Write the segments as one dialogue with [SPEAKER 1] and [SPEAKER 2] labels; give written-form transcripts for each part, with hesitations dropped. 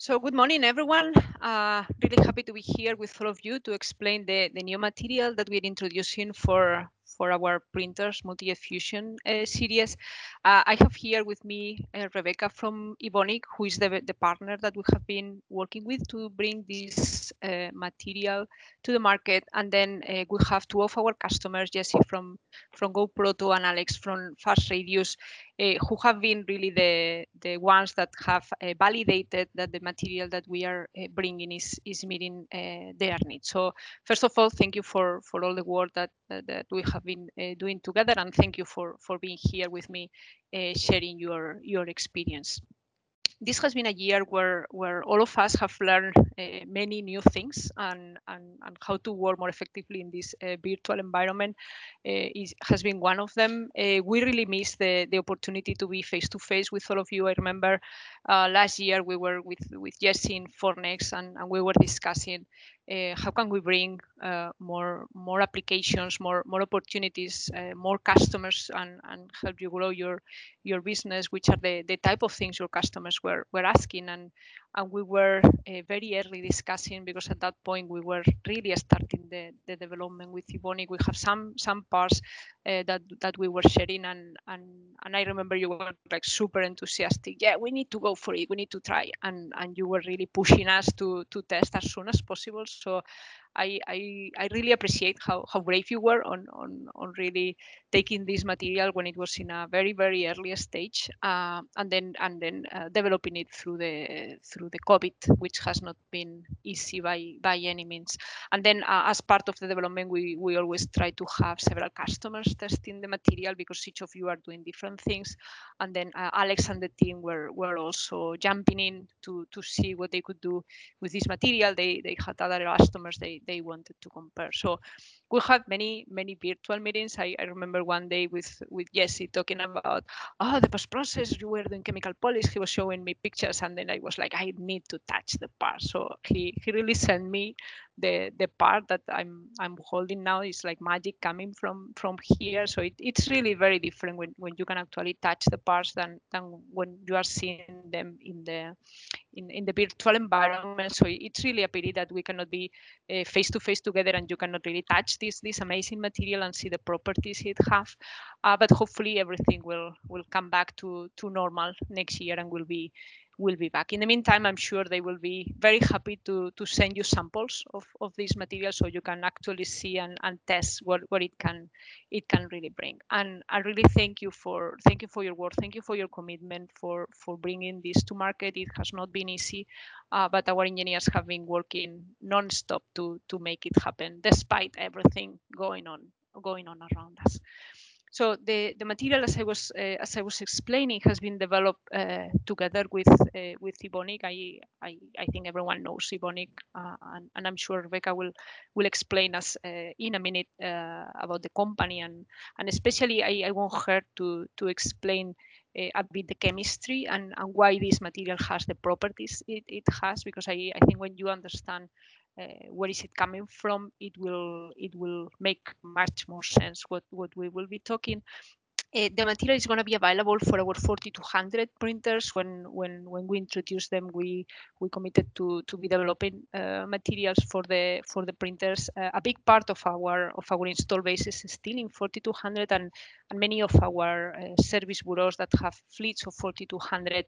[SPEAKER 1] So good morning, everyone. Really happy to be here with all of you to explain the new material that we're introducing for our printers multi-jet fusion series. I have here with me Rebecca from Ebonic, who is the partner that we have been working with to bring this material to the market. And then we have two of our customers, Jesse from GoProto and Alex from Fast Radius, who have been really the ones that have validated that the material that we are bringing is meeting their needs. So first of all, thank you for all the work that we have been doing together, and thank you for being here with me, sharing your experience. This has been a year where all of us have learned many new things, and how to work more effectively in this virtual environment has been one of them. We really miss the opportunity to be face to face with all of you. I remember last year we were with Jesse in Fornex, and we were discussing how can we bring more applications, more opportunities, more customers, and help you grow your business, which are the type of things your customers were asking. And we were very early discussing, because at that point we were really starting the development with Ebonic. We have some parts that we were sharing, and I remember you were like super enthusiastic. Yeah, we need to go for it. We need to try, and you were really pushing us to test as soon as possible. So I really appreciate how brave you were on really taking this material when it was in a very early stage, and then developing it through the COVID, which has not been easy by any means. And then as part of the development, we always try to have several customers testing the material, because each of you are doing different things. And then Alex and the team were also jumping in to see what they could do with this material. They had other elastomers they wanted to compare. So we had many virtual meetings. I remember one day with Jesse talking about, the post process, you were doing chemical polish. He was showing me pictures, and then I was like, I need to touch the part. So he really sent me the part that I'm holding now. Is like magic coming from here. So it's really very different when you can actually touch the parts than when you are seeing them in the virtual environment. So it's really a pity that we cannot be face to face together, and you cannot really touch this amazing material and see the properties it have. But hopefully everything will come back to normal next year, and will be back. In the meantime, I'm sure they will be very happy to send you samples of this material, so you can actually see and test what it can really bring. And I really thank you for your work, thank you for your commitment for bringing this to market. It has not been easy, but our engineers have been working non-stop to make it happen, despite everything going on around us. So the material, as I was explaining, has been developed together with Ebonic. I think everyone knows Ebonic, and I'm sure Rebecca will explain us in a minute about the company, and especially I want her to explain a bit the chemistry and why this material has the properties it has, because I think when you understand where is it coming from, it will make much more sense what we will be talking. The material is going to be available for our 4200 printers. When we introduced them, we committed to be developing materials for the printers. A big part of our install base is still in 4200, and many of our service bureaus that have fleets of 4200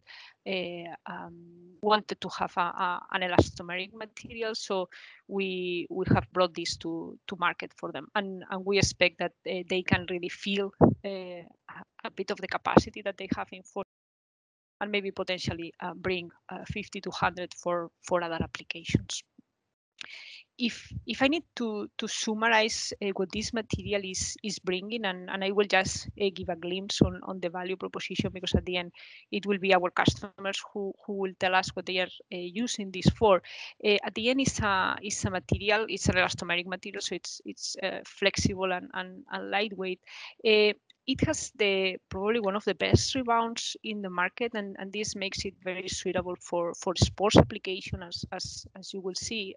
[SPEAKER 1] wanted to have an elastomeric material. So we have brought this to market for them, and we expect that they can really feel a bit of the capacity that they have in 40, and maybe potentially bring 5200 for other applications. If I need to summarize what this material is bringing, and I will just give a glimpse on the value proposition, because at the end it will be our customers who will tell us what they are using this for. At the end, it's a material, it's an elastomeric material, so it's flexible and lightweight. it has the probably one of the best rebounds in the market, and this makes it very suitable for sports application, as you will see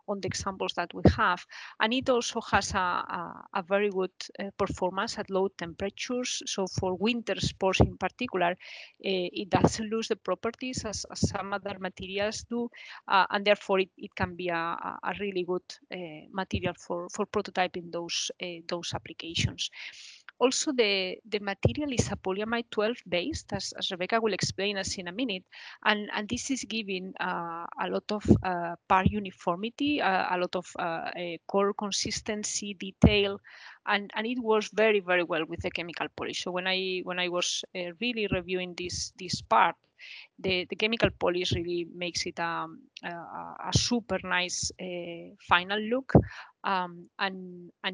[SPEAKER 1] on the examples that we have. And it also has a very good performance at low temperatures. So for winter sports in particular, it doesn't lose the properties as some other materials do, and therefore it can be a really good material for prototyping those applications. Also, the material is a polyamide 12 based, as Rebecca will explain us in a minute, and this is giving a lot of par uniformity, a lot of core consistency, detail, and it works very very well with the chemical polish. So when I was really reviewing this part, the chemical polish really makes it a super nice final look. And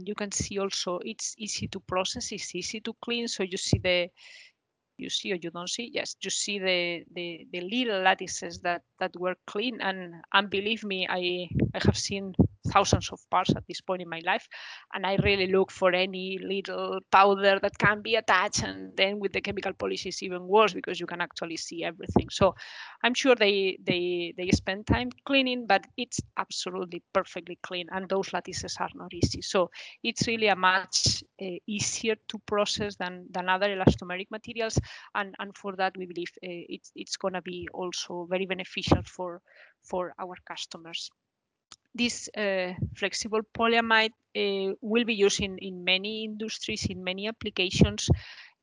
[SPEAKER 1] you can see also it's easy to process, it's easy to clean. So you see or you don't see, yes, you see the little lattices that were clean, and believe me, I have seen thousands of parts at this point in my life, and I really look for any little powder that can be attached, and then with the chemical polish is even worse because you can actually see everything. So I'm sure they spend time cleaning, but it's absolutely perfectly clean, and those lattices are not easy. So it's really a much easier to process than other elastomeric materials, and for that we believe it's going to be also very beneficial for our customers. This flexible polyamide will be used in many industries, in many applications.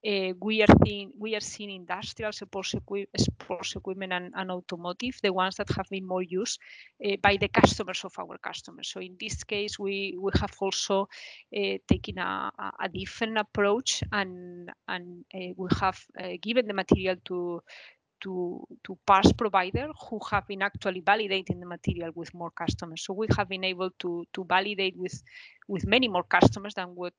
[SPEAKER 1] We are seeing industrial sports equipment and automotive, the ones that have been more used by the customers of our customers. So in this case, we have also taken a different approach, and we have given the material to parts provider who have been actually validating the material with more customers. So we have been able to validate with many more customers than what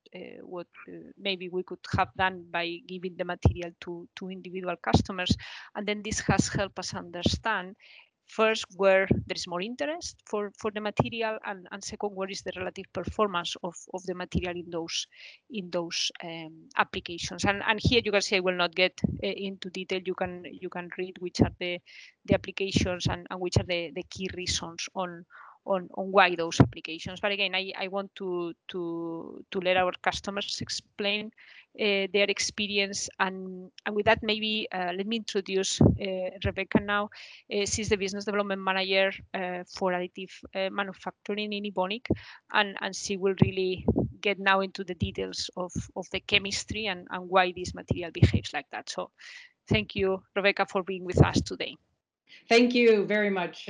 [SPEAKER 1] maybe we could have done by giving the material to individual customers. And then this has helped us understand first where there is more interest for the material, and second where is the relative performance of the material in those applications. And here you can see I will not get into detail. You can read which are the applications and which are the key reasons on why those applications. But again, I want to let our customers explain their experience, and with that maybe let me introduce Rebecca now. She's the business development manager for additive manufacturing in Evonik, and she will really get now into the details of the chemistry and why this material behaves like that. So thank you, Rebecca, for being with us today.
[SPEAKER 2] Thank you very much.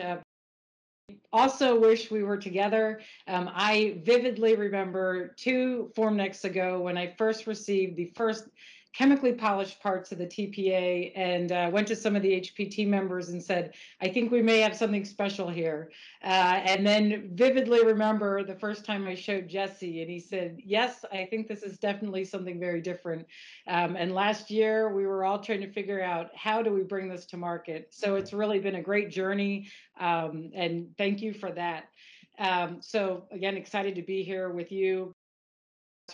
[SPEAKER 2] Also wish we were together. I vividly remember 2 Formnext ago when I first received the first chemically polished parts of the TPA, and went to some of the HPT members and said, I think we may have something special here. And then vividly remember the first time I showed Jesse, and he said, yes, I think this is definitely something very different. And last year we were all trying to figure out how do we bring this to market. So it's really been a great journey, and thank you for that. So again, excited to be here with you.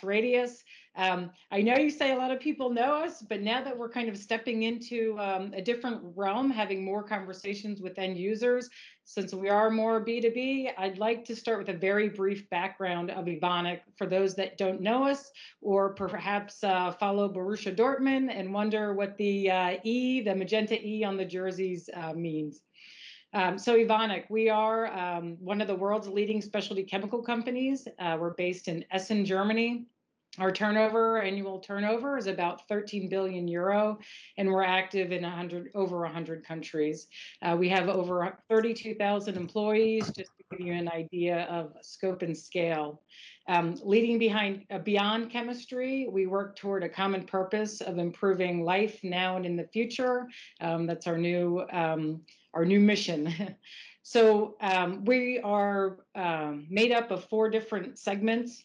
[SPEAKER 2] Radius. I know you say a lot of people know us, but now that we're kind of stepping into a different realm, having more conversations with end users, since we are more B2B, I'd like to start with a very brief background of Evonik for those that don't know us, or perhaps follow Borussia Dortmund and wonder what the the magenta E on the jerseys means. So Evonik, we are one of the world's leading specialty chemical companies. We're based in Essen, Germany. Our annual turnover is about 13 billion euro, and we're active in over 100 countries. We have over 32,000 employees, just to give you an idea of scope and scale. Leading beyond chemistry, we work toward a common purpose of improving life now and in the future. That's our new mission. So we are made up of 4 different segments.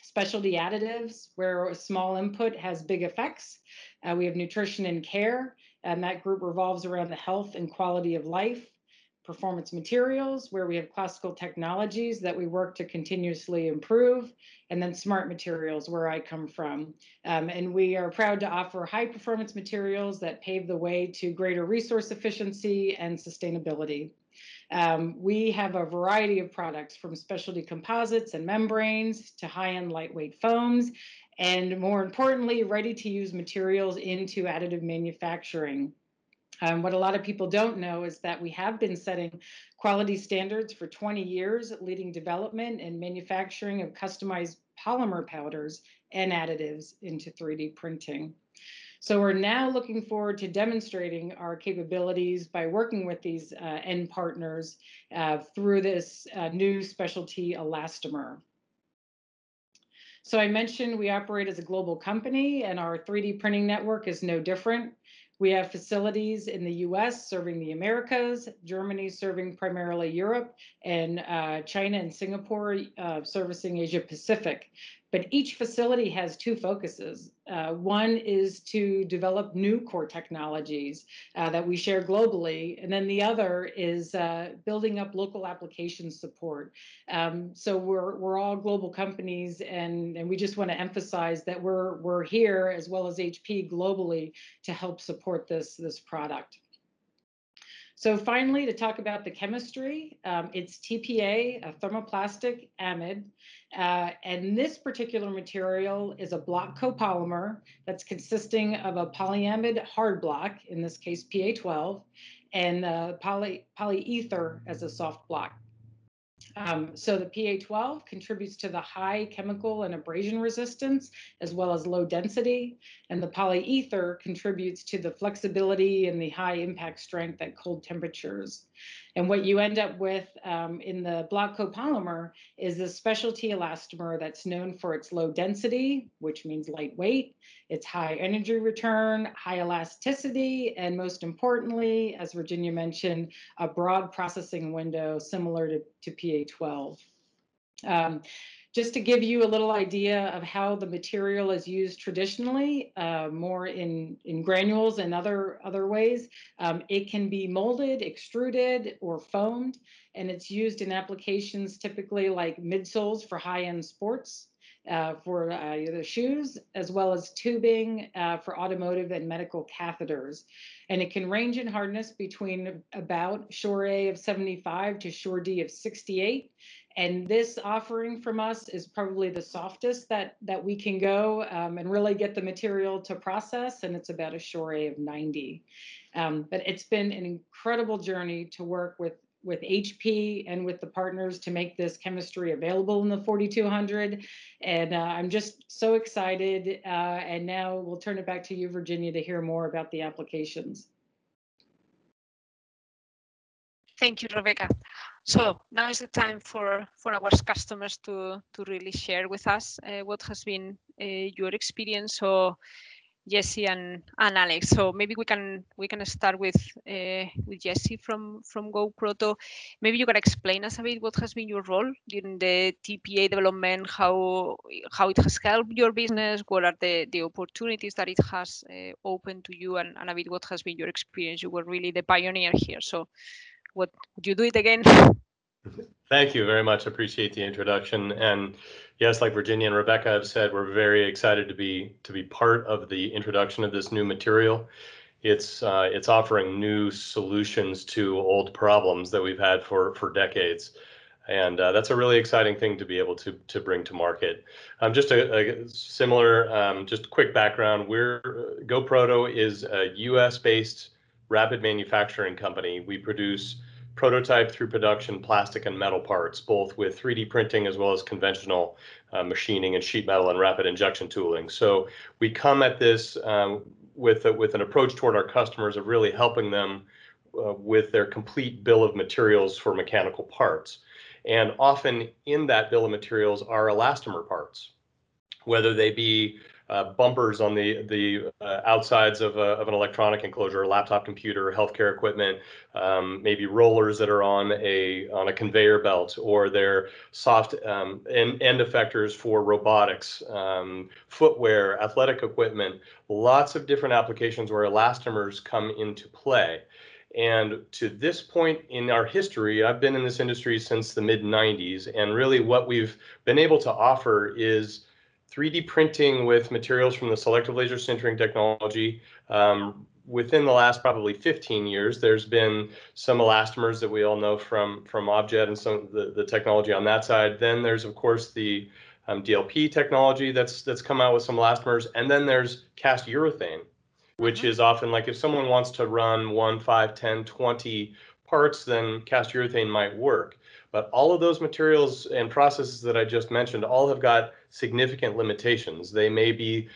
[SPEAKER 2] Specialty additives, where a small input has big effects. We have nutrition and care, and that group revolves around the health and quality of life. performance materials, where we have classical technologies that we work to continuously improve, and then smart materials, where I come from. And we are proud to offer high performance materials that pave the way to greater resource efficiency and sustainability. We have a variety of products, from specialty composites and membranes to high-end lightweight foams, and more importantly, ready-to-use materials into additive manufacturing. What a lot of people don't know is that we have been setting quality standards for 20 years, leading development and manufacturing of customized polymer powders and additives into 3D printing. So we're now looking forward to demonstrating our capabilities by working with these end partners through this new specialty elastomer. So I mentioned we operate as a global company, and our 3D printing network is no different. We have facilities in the US serving the Americas, Germany serving primarily Europe, and China and Singapore servicing Asia Pacific. But each facility has two focuses. One is to develop new core technologies that we share globally, and then the other is building up local application support. So we're all global companies, and we just want to emphasize that we're here, as well as HP globally, to help support this product. So finally, to talk about the chemistry, it's TPA, a thermoplastic amide, and this particular material is a block copolymer that's consisting of a polyamide hard block, in this case PA12, and polyether as a soft block. So the PA12 contributes to the high chemical and abrasion resistance, as well as low density, and the polyether contributes to the flexibility and the high impact strength at cold temperatures. And what you end up with in the block copolymer is a specialty elastomer that's known for its low density, which means lightweight, its high energy return, high elasticity, and most importantly, as Virginia mentioned, a broad processing window similar to PA12. Just to give you a little idea of how the material is used traditionally, more in granules and other ways, it can be molded, extruded, or foamed, and it's used in applications typically like midsoles for high-end sports, for either shoes, as well as tubing for automotive and medical catheters. And it can range in hardness between about Shore A of 75 to Shore D of 68. And this offering from us is probably the softest that we can go and really get the material to process, and it's about a Shore A of 90. But it's been an incredible journey to work with HP and with the partners to make this chemistry available in the 4200. And I'm just so excited. And now we'll turn it back to you, Virginia, to hear more about the applications.
[SPEAKER 1] Thank you, Rebecca. So now is the time for our customers to really share with us what has been your experience. So Jesse and Alex. So maybe we can start with Jesse from GoProto. Maybe you can explain us a bit what has been your role during the TPA development, how it has helped your business, what are the opportunities that it has opened to you, and a bit what has been your experience. You were really the pioneer here. So would you do it again?
[SPEAKER 3] Thank you very much. Appreciate the introduction. And yes, like Virginia and Rebecca have said, we're very excited to be part of the introduction of this new material. It's offering new solutions to old problems that we've had for decades. And that's a really exciting thing to be able to bring to market. Just a similar, just quick background. GoProto is a US-based rapid manufacturing company. We produce prototype through production plastic and metal parts, both with 3D printing as well as conventional machining and sheet metal and rapid injection tooling. So we come at this with an approach toward our customers of really helping them with their complete bill of materials for mechanical parts. And often in that bill of materials are elastomer parts, whether they be bumpers on the outsides of an electronic enclosure, a laptop computer, healthcare equipment, maybe rollers that are on a conveyor belt, or they're soft end effectors for robotics, footwear, athletic equipment, lots of different applications where elastomers come into play. And to this point in our history, I've been in this industry since the mid 90s. And really what we've been able to offer is 3D printing with materials from the selective laser sintering technology. Within the last probably 15 years, there's been some elastomers that we all know from Objet and some of the technology on that side. Then there's, of course, the DLP technology that's come out with some elastomers. And then there's cast urethane, which is often like if someone wants to run 1, 5, 10, 20 parts, then cast urethane might work. But all of those materials and processes that I just mentioned all have got significant limitations. They may be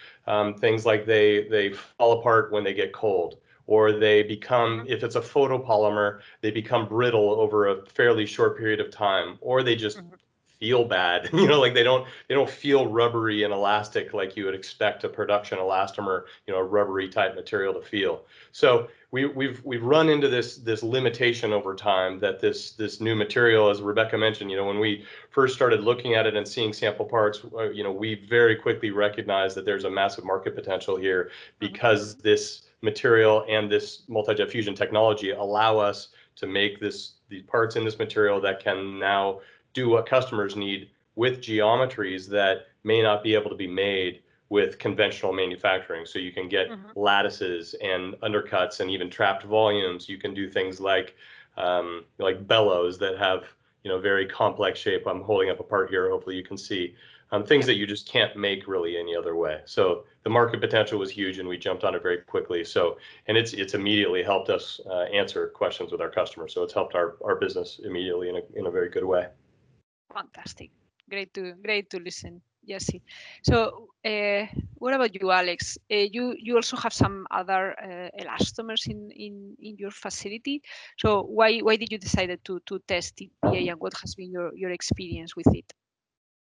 [SPEAKER 3] things like they fall apart when they get cold, or they become, if it's a photopolymer, they become brittle over a fairly short period of time, or they just feel bad. Like they don't feel rubbery and elastic like you would expect a production elastomer, a rubbery type material to feel. So we've run into this limitation over time that this new material, as Rebecca mentioned, when we first started looking at it and seeing sample parts, we very quickly recognized that there's a massive market potential here because this material and this multi-jet fusion technology allow us to make these parts in this material that can now do what customers need with geometries that may not be able to be made with conventional manufacturing. So you can get lattices and undercuts and even trapped volumes. You can do things like bellows that have very complex shape. I'm holding up a part here. Hopefully you can see things that you just can't make really any other way. So the market potential was huge, and we jumped on it very quickly. So it's immediately helped us answer questions with our customers. So it's helped our business immediately in a very good way.
[SPEAKER 1] Fantastic. Great to listen, Jesse. So what about you, Alex? You also have some other elastomers in your facility. So why did you decide to test TPA, and what has been your experience with it?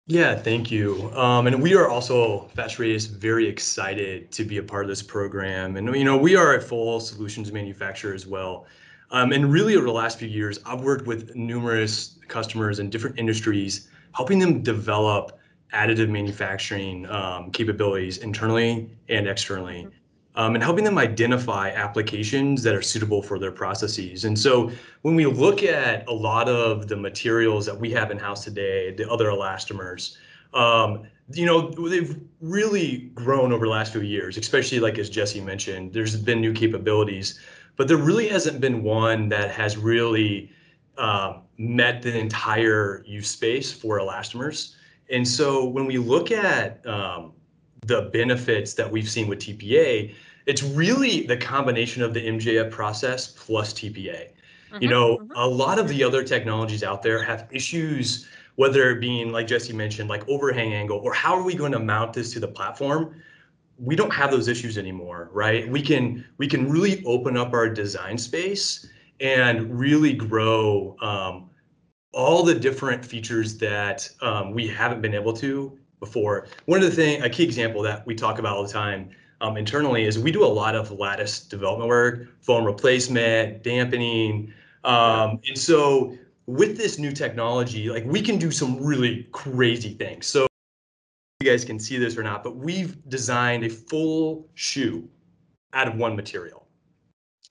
[SPEAKER 4] Yeah, thank you. And we are also Fast Radius very excited to be a part of this program. And we are a full solutions manufacturer as well. And really over the last few years, I've worked with numerous customers in different industries, helping them develop additive manufacturing capabilities internally and externally, and helping them identify applications that are suitable for their processes. And so when we look at a lot of the materials that we have in-house today, the other elastomers, they've really grown over the last few years, especially like as Jesse mentioned, there's been new capabilities. But there really hasn't been one that has really met the entire use space for elastomers. And so when we look at the benefits that we've seen with TPA, it's really the combination of the MJF process plus TPA. A lot of the other technologies out there have issues, whether it being, like Jesse mentioned, like overhang angle, or how are we going to mount this to the platform? We don't have those issues anymore, right? We can really open up our design space and really grow all the different features that we haven't been able to before. A key example that we talk about all the time internally is we do a lot of lattice development work, foam replacement, dampening. And so with this new technology, like we can do some really crazy things. So you guys can see this or not, but we've designed a full shoe out of one material,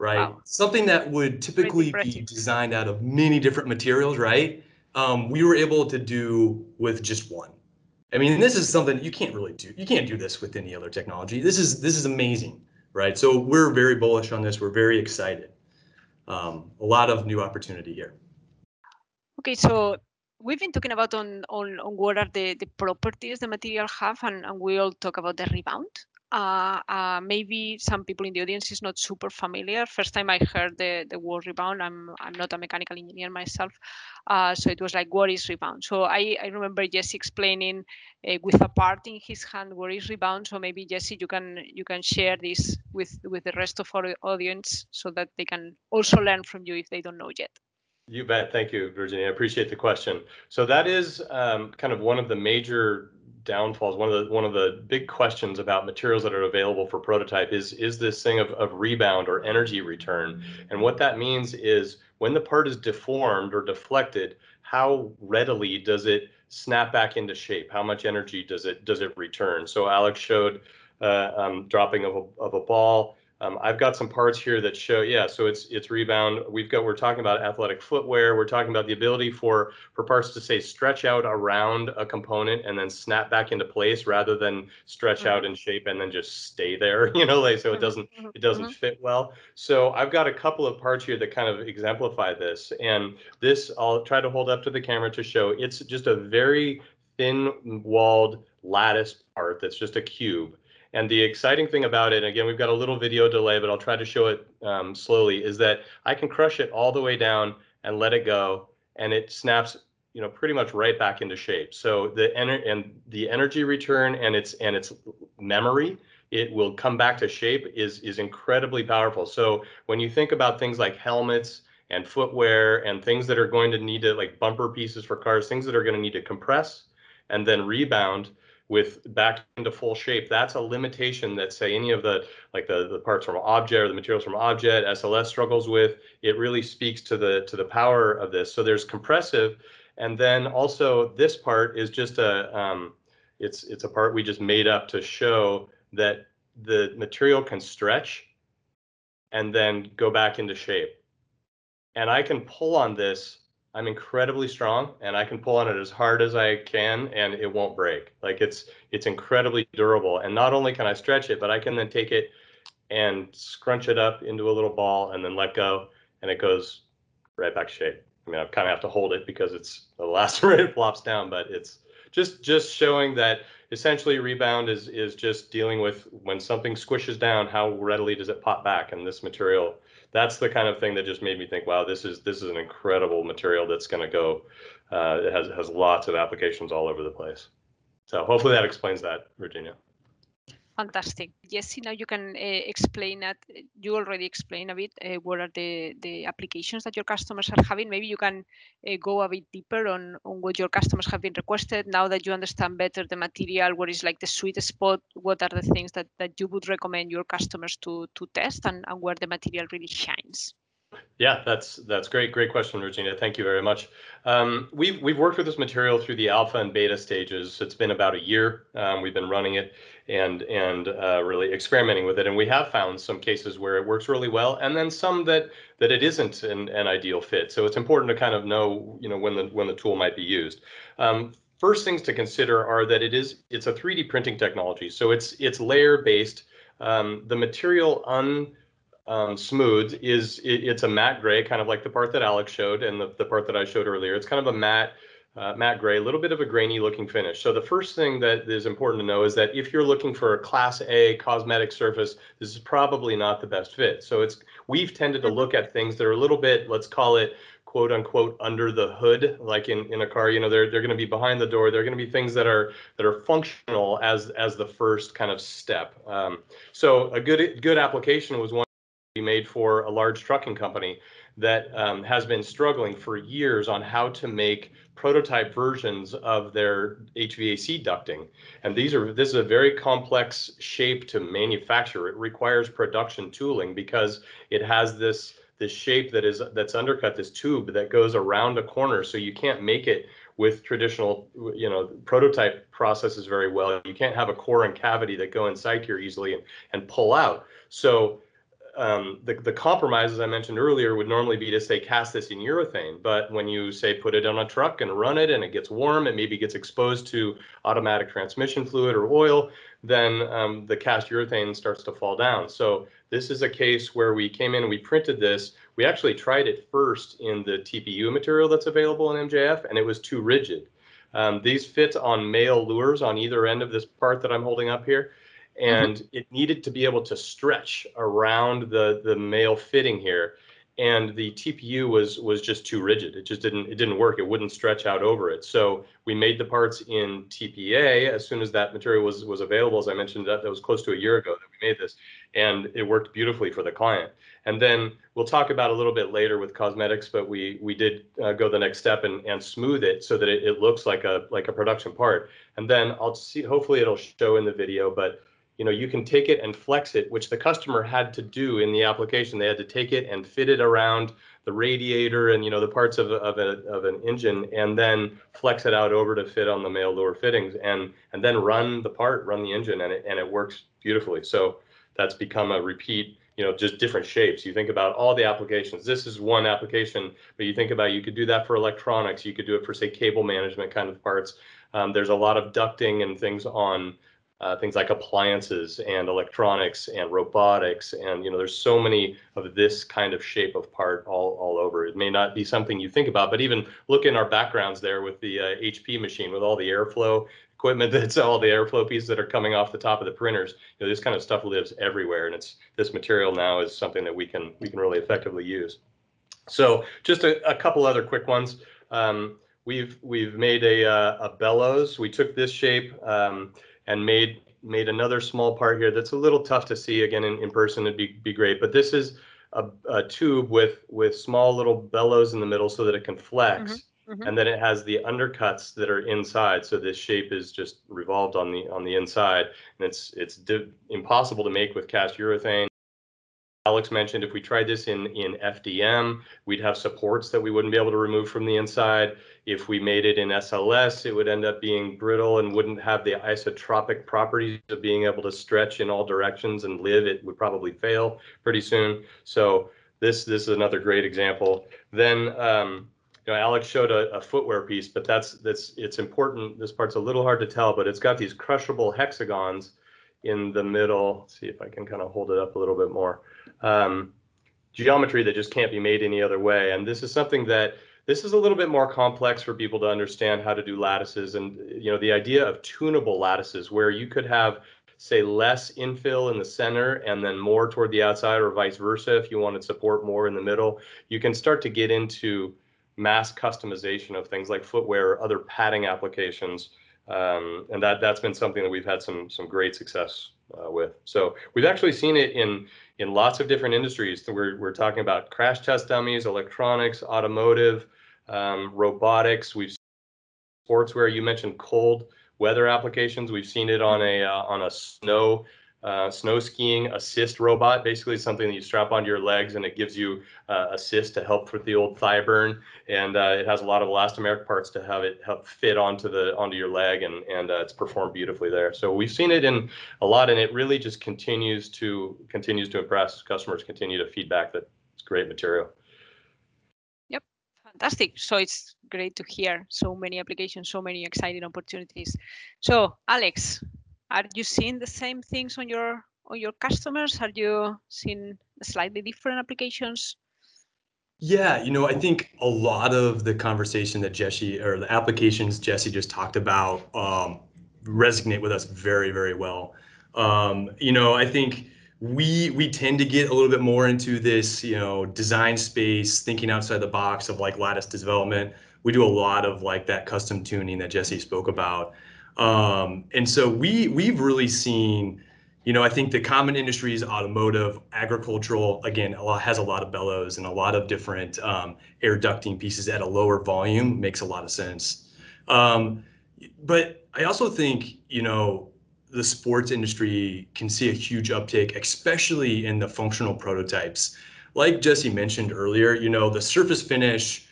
[SPEAKER 4] right?
[SPEAKER 1] Wow.
[SPEAKER 4] Something that would typically be designed out of many different materials, right? We were able to do with just one. I mean, this is something you can't really do. You can't do this with any other technology. This is amazing, right? So we're very bullish on this. We're very excited. A lot of new opportunity here.
[SPEAKER 1] Okay, so we've been talking about on what are the properties the material have, and we'll talk about the rebound. Maybe some people in the audience is not super familiar. First time I heard the word rebound, I'm not a mechanical engineer myself, so it was like, what is rebound? So I remember Jesse explaining with a part in his hand what is rebound. So maybe Jesse, you can share this with the rest of our audience so that they can also learn from you if they don't know yet.
[SPEAKER 3] You bet. Thank you, Virginia. I appreciate the question. So that is kind of one of the major downfalls. One of the big questions about materials that are available for prototype is this thing of rebound or energy return. And what that means is when the part is deformed or deflected, how readily does it snap back into shape? How much energy does it return? So Alex showed dropping of a ball. I've got some parts here that show, yeah, so it's rebound. We're talking about athletic footwear. We're talking about the ability for parts to say stretch out around a component and then snap back into place rather than stretch out in shape and then just stay there, like, so it doesn't fit well. So I've got a couple of parts here that kind of exemplify this. And this, I'll try to hold up to the camera to show, it's just a very thin walled lattice part that's just a cube. And the exciting thing about it, again, we've got a little video delay, but I'll try to show it slowly, is that I can crush it all the way down and let it go, and it snaps, pretty much right back into shape. So the energy return and its memory, it will come back to shape is incredibly powerful. So when you think about things like helmets and footwear and things that are going to need to, like bumper pieces for cars, things that are going to need to compress and then rebound with back into full shape, that's a limitation that, say, any of the parts from Objet or the materials from Objet, SLS struggles with. It really speaks to the power of this. So there's compressive, and then also this part is just it's a part we just made up to show that the material can stretch and then go back into shape. And I can pull on this. I'm incredibly strong, and I can pull on it as hard as I can, and it won't break. Like, it's incredibly durable. And not only can I stretch it, but I can then take it and scrunch it up into a little ball and then let go, and it goes right back to shape. I mean, I kind of have to hold it because it's the last where it flops down, but it's just showing that essentially rebound is just dealing with when something squishes down, how readily does it pop back? And this material, that's the kind of thing that just made me think, wow, this is an incredible material that's going to go. It has lots of applications all over the place. So hopefully that explains that, Virginia.
[SPEAKER 1] Fantastic. Jesse, now you can explain that. You already explained a bit what are the applications that your customers are having. Maybe you can go a bit deeper on what your customers have been requested. Now that you understand better the material, what is like the sweet spot, what are the things that you would recommend your customers to test, and where the material really shines?
[SPEAKER 3] Yeah, that's great. Great question, Regina. Thank you very much. We've worked with this material through the alpha and beta stages. It's been about a year. We've been running it and really experimenting with it, and we have found some cases where it works really well, and then some that it isn't an ideal fit. So it's important to kind of know, when the tool might be used. First things to consider are that it's a 3D printing technology, so it's layer based. The material smooth it's a matte gray, kind of like the part that Alex showed and the part that I showed earlier. It's kind of a matte gray, a little bit of a grainy looking finish. So the first thing that is important to know is that if you're looking for a class A cosmetic surface, this is probably not the best fit. So we've tended to look at things that are a little bit, let's call it, quote unquote, under the hood, like in a car. They're going to be behind the door. They're going to be things that are functional as the first kind of step. So a good application was one made for a large trucking company that has been struggling for years on how to make prototype versions of their HVAC ducting. And this is a very complex shape to manufacture. It requires production tooling because it has this shape that's undercut, this tube that goes around a corner. So you can't make it with traditional, prototype processes very well. You can't have a core and cavity that go inside here easily and pull out. So the compromise, as I mentioned earlier, would normally be to say cast this in urethane. But when you say put it on a truck and run it and it gets warm, it maybe gets exposed to automatic transmission fluid or oil, then the cast urethane starts to fall down. So this is a case where we came in and we printed this. We actually tried it first in the TPU material that's available in MJF, and it was too rigid. These fit on male lures on either end of this part that I'm holding up here. And it needed to be able to stretch around the male fitting here, and the TPU was just too rigid. It didn't work. It wouldn't stretch out over it. So we made the parts in TPA as soon as that material was available. As I mentioned, that was close to a year ago that we made this, and it worked beautifully for the client. And then we'll talk about a little bit later with cosmetics, but we did go the next step and smooth it so that it looks like a production part. And then I'll see. Hopefully, it'll show in the video, but you can take it and flex it, which the customer had to do in the application. They had to take it and fit it around the radiator and the parts of an engine, and then flex it out over to fit on the male lure fittings, and then run the engine, and it works beautifully. So that's become a repeat just different shapes. You think about all the applications. This is one application, but you think about you could do that for electronics. You could do it for, say, cable management kind of parts. There's a lot of ducting and things on things like appliances and electronics and robotics. And, there's so many of this kind of shape of part all over. It may not be something you think about, but even look in our backgrounds there with the HP machine with all the airflow equipment, that's all the airflow pieces that are coming off the top of the printers. This kind of stuff lives everywhere, and this material now is something that we can really effectively use. So just a couple other quick ones. We've made a bellows. We took this shape and made another small part here that's a little tough to see. Again, in person it'd be great, but this is a tube with small little bellows in the middle so that it can flex. And then it has the undercuts that are inside. So this shape is just revolved on the inside, and it's impossible to make with cast urethane. Alex mentioned if we tried this in FDM, we'd have supports that we wouldn't be able to remove from the inside. If we made it in SLS, it would end up being brittle and wouldn't have the isotropic properties of being able to stretch in all directions and live. It would probably fail pretty soon. So this is another great example. Then Alex showed a footwear piece, but it's important. This part's a little hard to tell, but it's got these crushable hexagons in the middle. Let's see if I can kind of hold it up a little bit more. Geometry that just can't be made any other way. And this is something this is a little bit more complex for people to understand how to do lattices. And the idea of tunable lattices where you could have, say, less infill in the center and then more toward the outside, or vice versa. If you wanted support more in the middle, you can start to get into mass customization of things like footwear or other padding applications. And that's been something that we've had some great success with. So we've actually seen it in lots of different industries. We're talking about crash test dummies, electronics, automotive, robotics. We've seen sportswear. You mentioned cold weather applications. We've seen it on a snow skiing assist robot, basically something that you strap onto your legs and it gives you assist to help with the old thigh burn. And it has a lot of elastomeric parts to have it help fit onto your leg, and it's performed beautifully there. So we've seen it in a lot, and it really just continues to impress. Customers continue to feedback that it's great material.
[SPEAKER 1] Yep, fantastic. So it's great to hear so many applications, so many exciting opportunities. So Alex, are you seeing the same things on your customers? Are you seeing slightly different applications?
[SPEAKER 4] Yeah, I think a lot of the conversation that Jesse, or the applications Jesse just talked about, resonate with us very, very well. I think we tend to get a little bit more into this, design space, thinking outside the box of like lattice development. We do a lot of like that custom tuning that Jesse spoke about. And so we've really seen, I think the common industries, automotive, agricultural, again, has a lot of bellows and a lot of different air ducting pieces at a lower volume. Makes a lot of sense. But I also think, the sports industry can see a huge uptake, especially in the functional prototypes. Like Jesse mentioned earlier, the surface finish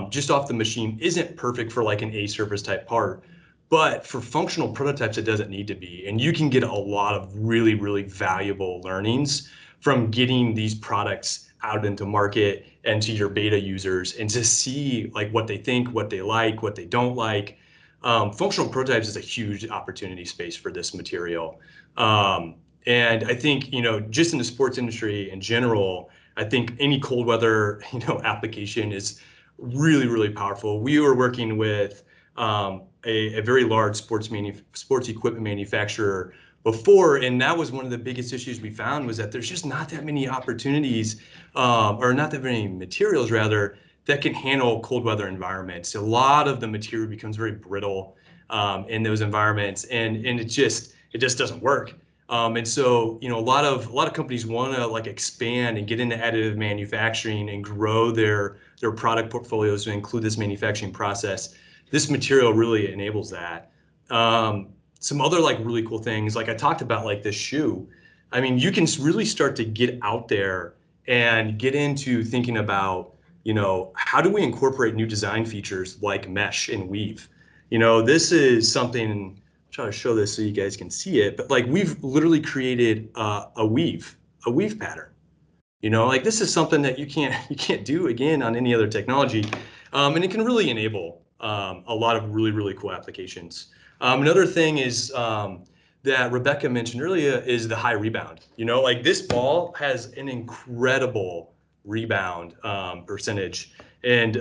[SPEAKER 4] just off the machine isn't perfect for like an A surface type part. But for functional prototypes, it doesn't need to be. And you can get a lot of really, really valuable learnings from getting these products out into market and to your beta users, and to see like what they think, what they like, what they don't like. Functional prototypes is a huge opportunity space for this material. And I think, just in the sports industry in general, I think any cold weather, application is really, really powerful. We were working with a very large sports equipment manufacturer before, and that was one of the biggest issues we found, was that there's just not that many opportunities, or not that many materials rather, that can handle cold weather environments. A lot of the material becomes very brittle in those environments, and it just doesn't work. And so, a lot of companies want to like expand and get into additive manufacturing and grow their product portfolios to include this manufacturing process. This material really enables that. Some other like really cool things, like I talked about, like this shoe. I mean, you can really start to get out there and get into thinking about, how do we incorporate new design features like mesh and weave? This is something, I'll try to show this so you guys can see it, but like we've literally created a weave pattern. You know, like this is something that you can't do again on any other technology, and it can really enable a lot of really cool applications. Another thing is that Rebecca mentioned earlier is the high rebound. You know, like this ball has an incredible rebound percentage, and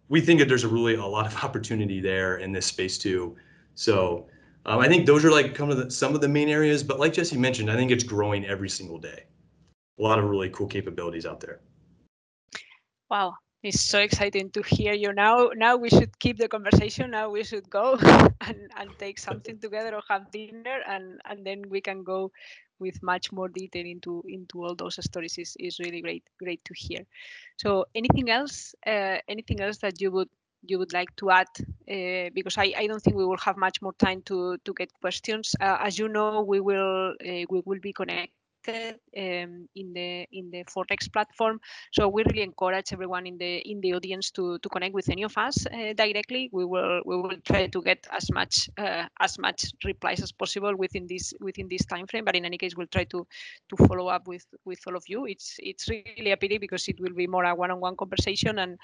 [SPEAKER 4] we think that there's a lot of opportunity there in this space too. So I think those are like some of the main areas, but like Jesse mentioned, I think it's growing every single day. A lot of really cool capabilities out there.
[SPEAKER 1] Wow, it's so exciting to hear you. Now we should keep the conversation. Now we should go and take something together or have dinner, and then we can go with much more detail into all those stories. Is really great to hear. So anything else? Anything else that you would like to add? Because I don't think we will have much more time to get questions. As you know, we will be connected in the Fornex platform. So we really encourage everyone in the audience to connect with any of us directly. We will try to get as much replies as possible within this time frame. But in any case, we'll try to follow up with all of you. It's really a pity because it will be more a one-on-one conversation, and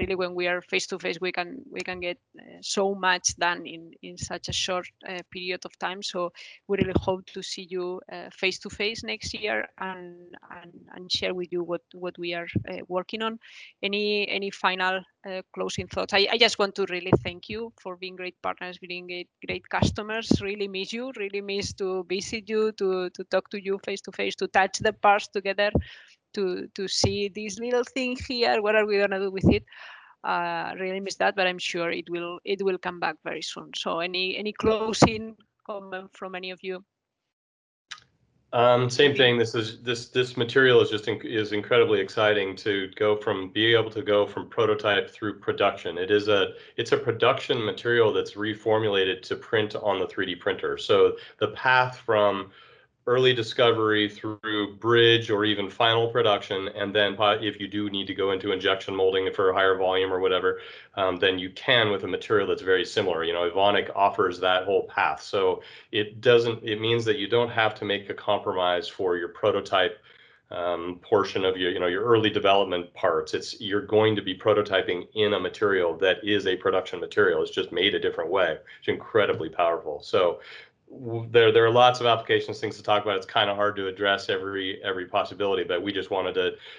[SPEAKER 1] really when we are face to face, we can get so much done in such a short period of time. So we really hope to see you face to face next year and share with you what we are working on. Any final closing thoughts? I just want to really thank you for being great partners, being great customers. Really miss you. Really miss to visit you, to talk to you face to face, to touch the parts together, to see this little thing here. What are we gonna do with it? Really miss that, but I'm sure it will come back very soon. So any closing comment from any of you?
[SPEAKER 3] Same thing. This material is incredibly exciting to be able to go from prototype through production. It's a production material that's reformulated to print on the 3D printer. So the path from early discovery through bridge or even final production, and then if you do need to go into injection molding for a higher volume or whatever, then you can with a material that's very similar. You know, Evonik offers that whole path, so it means that you don't have to make a compromise for your prototype portion of your early development parts. You're going to be prototyping in a material that is a production material. It's just made a different way. It's incredibly powerful. So there are lots of applications, things to talk about. It's kind of hard to address every possibility, but we just wanted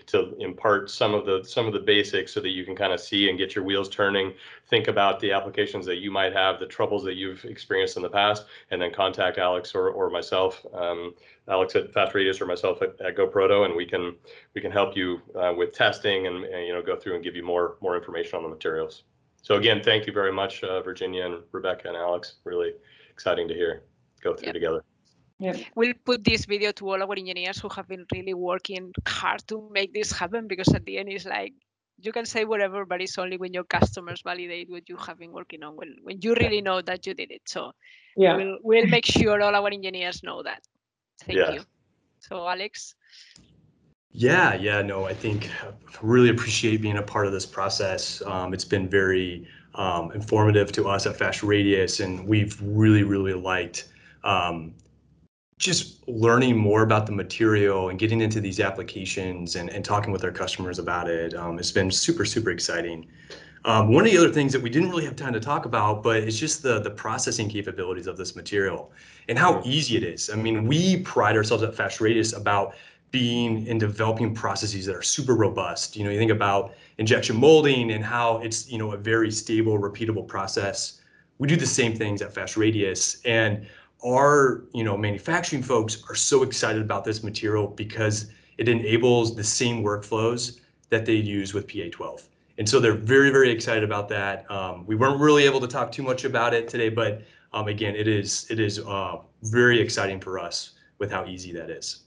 [SPEAKER 3] to impart some of the basics so that you can kind of see and get your wheels turning, think about the applications that you might have, the troubles that you've experienced in the past, and then contact Alex or myself, Alex at Fast Radius or myself at GoProto, and we can help you with testing and go through and give you more information on the materials. So again, thank you very much, Virginia and Rebecca and Alex. Really exciting to go through together.
[SPEAKER 2] Yep.
[SPEAKER 1] We'll put this video to all our engineers who have been really working hard to make this happen, because at the end it's like you can say whatever, but it's only when your customers validate what you have been working on, when you really know that you did it. So yeah, we'll make sure all our engineers know that. Thank you. So Alex.
[SPEAKER 4] No, I think I really appreciate being a part of this process. It's been very informative to us at Fast Radius, and we've really liked just learning more about the material and getting into these applications and talking with our customers about it. It's been super exciting. One of the other things that we didn't really have time to talk about, but it's just the processing capabilities of this material and how easy it is. I mean, we pride ourselves at Fast Radius about being and developing processes that are super robust. You think about injection molding and how it's, a very stable, repeatable process. We do the same things at Fast Radius, and our, manufacturing folks are so excited about this material because it enables the same workflows that they use with PA12. And so they're very excited about that. We weren't really able to talk too much about it today, but again, it is very exciting for us with how easy that is.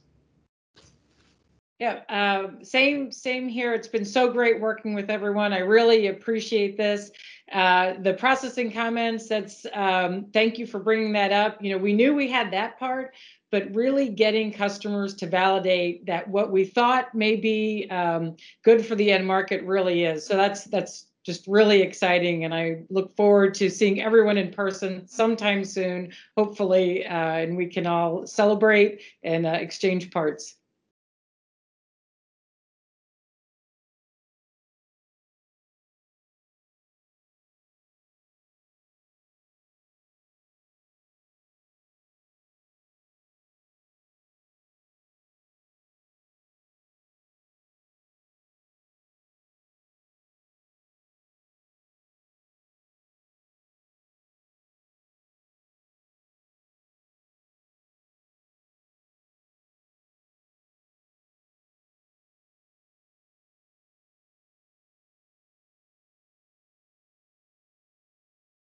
[SPEAKER 2] Yeah, same here. It's been so great working with everyone. I really appreciate this. The processing comments, thank you for bringing that up. We knew we had that part, but really getting customers to validate that what we thought may be good for the end market really is. So that's just really exciting, and I look forward to seeing everyone in person sometime soon, hopefully, and we can all celebrate and exchange parts.